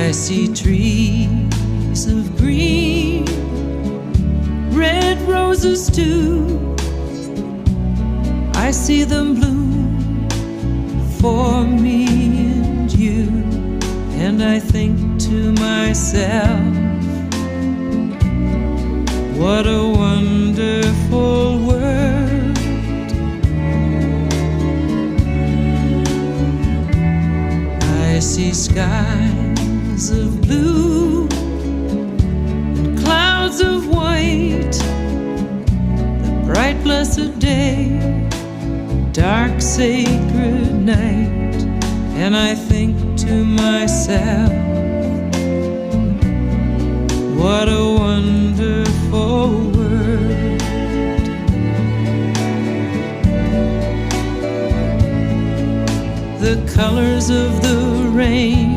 I see trees of green, red roses too. I see them bloom for me and you, and I think to myself, what a wonderful world. I see skies of blue and clouds of white, the bright blessed day, dark sacred night, and I think to myself, what a wonderful world. The colors of the rain